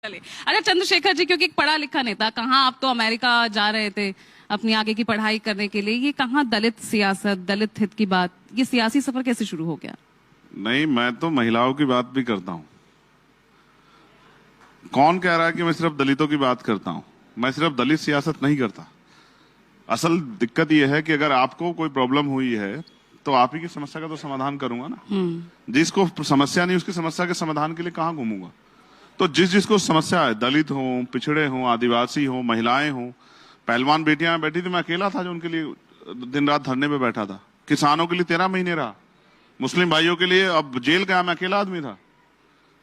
अच्छा चंद्रशेखर जी, क्योंकि एक पढ़ा लिखा नेता, कहाँ आप तो अमेरिका जा रहे थे अपनी आगे की पढ़ाई करने के लिए, ये कहाँ दलित सियासत, दलित हित की बात, ये सियासी सफर कैसे शुरू हो गया? नहीं, मैं तो महिलाओं की बात भी करता हूं। कौन कह रहा है कि मैं सिर्फ दलितों की बात करता हूं? मैं सिर्फ दलित सियासत नहीं करता। असल दिक्कत यह है कि अगर आपको कोई प्रॉब्लम हुई है तो आप ही की समस्या का तो समाधान करूंगा ना। जिसको समस्या नहीं उसकी समस्या के समाधान के लिए कहां घूमूंगा? तो जिसको समस्या है, दलित हो, पिछड़े हो, आदिवासी हो, महिलाएं हो, पहलवान बेटियां बैठी थी, मैं अकेला था जो उनके लिए दिन रात धरने पे बैठा था। किसानों के लिए 13 महीने रहा, मुस्लिम भाइयों के लिए अब जेल गया, मैं अकेला आदमी था।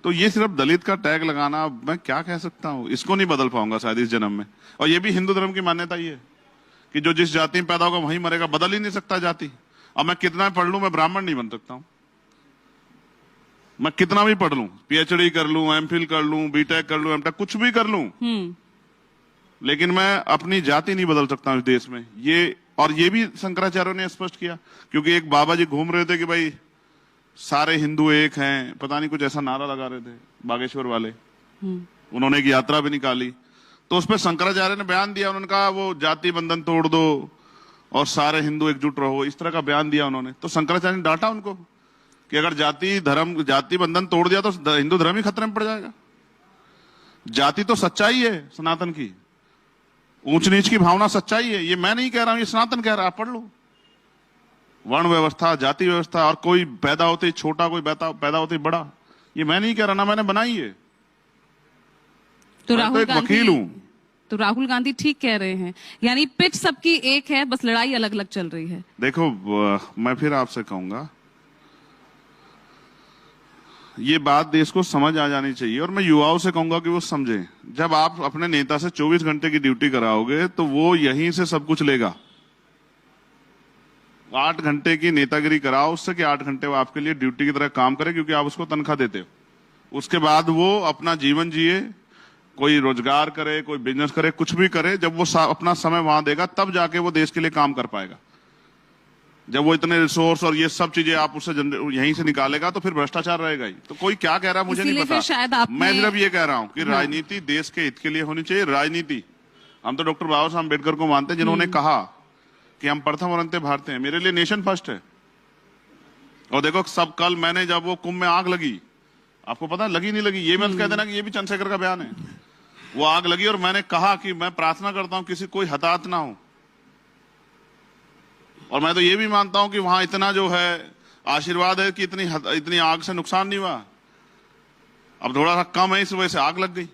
तो ये सिर्फ दलित का टैग लगाना, मैं क्या कह सकता हूँ, इसको नहीं बदल पाऊंगा शायद इस जन्म में। और ये भी हिंदू धर्म की मान्यता ही है कि जो जिस जाति में पैदा होगा वहीं मरेगा, बदल ही नहीं सकता जाति। अब मैं कितना पढ़ लूं, मैं ब्राह्मण नहीं बन सकता हूं। मैं कितना भी पढ़ लूं, पीएचडी कर लूं, एमफिल कर लूं, बीटेक कर लूं, एमटेक कुछ भी कर लूं, लेकिन मैं अपनी जाति नहीं बदल सकता हूं इस देश में। ये भी शंकराचार्य ने स्पष्ट किया, क्योंकि एक बाबा जी घूम रहे थे कि भाई सारे हिंदू एक हैं, पता नहीं कुछ ऐसा नारा लगा रहे थे बागेश्वर वाले। उन्होंने एक यात्रा भी निकाली, तो उस पर शंकराचार्य ने बयान दिया। उन्होंने कहा वो जाति बंधन तोड़ दो और सारे हिंदू एकजुट रहो, इस तरह का बयान दिया उन्होंने। तो शंकराचार्य ने डांटा उनको कि अगर जाति बंधन तोड़ दिया तो हिंदू धर्म ही खतरे में पड़ जाएगा। जाति तो सच्चाई है सनातन की, ऊंच नीच की भावना सच्चाई है, ये मैं नहीं कह रहा हूं, ये सनातन कह रहा है। आप पढ़ लो, वर्ण व्यवस्था, जाति व्यवस्था, और कोई पैदा होते ही छोटा, कोई पैदा होते ही बड़ा, ये मैं नहीं कह रहा ना, मैंने बनाई है। तो मैं तो एक वकील हूं। तो राहुल गांधी ठीक कह रहे हैं, यानी पिच सबकी एक है, बस लड़ाई अलग अलग चल रही है। देखो, मैं फिर आपसे कहूंगा, ये बात देश को समझ आ जानी चाहिए, और मैं युवाओं से कहूंगा कि वो समझें। जब आप अपने नेता से 24 घंटे की ड्यूटी कराओगे तो वो यहीं से सब कुछ लेगा। 8 घंटे की नेतागिरी कराओ उससे कि 8 घंटे वो आपके लिए ड्यूटी की तरह काम करे, क्योंकि आप उसको तनख्वाह देते हो। उसके बाद वो अपना जीवन जिए, कोई रोजगार करे, कोई बिजनेस करे, कुछ भी करे। जब वो अपना समय वहां देगा तब जाके वो देश के लिए काम कर पाएगा। जब वो इतने रिसोर्स और ये सब चीजें आप उससे यहीं से निकालेगा तो फिर भ्रष्टाचार रहेगा ही। तो कोई क्या कह रहा है मुझे नहीं पता, मैं सिर्फ ये कह रहा हूं कि राजनीति देश के हित के लिए होनी चाहिए। राजनीति, हम तो डॉक्टर बाबा साहब अम्बेडकर को मानते हैं, जिन्होंने कहा कि हम प्रथम और अंत्य भारतीय हैं। मेरे लिए नेशन फर्स्ट है। और देखो, सब कल मैंने जब वो कुंभ में आग लगी, आपको पता लगी नहीं लगी, ये मत कह देना कि ये भी चंद्रशेखर का बयान है। वो आग लगी और मैंने कहा कि मैं प्रार्थना करता हूं किसी कोई हताहत ना हो। और मैं तो ये भी मानता हूं कि वहां इतना जो है आशीर्वाद है कि इतनी आग से नुकसान नहीं हुआ। अब थोड़ा सा कम है, इस वजह से आग लग गई।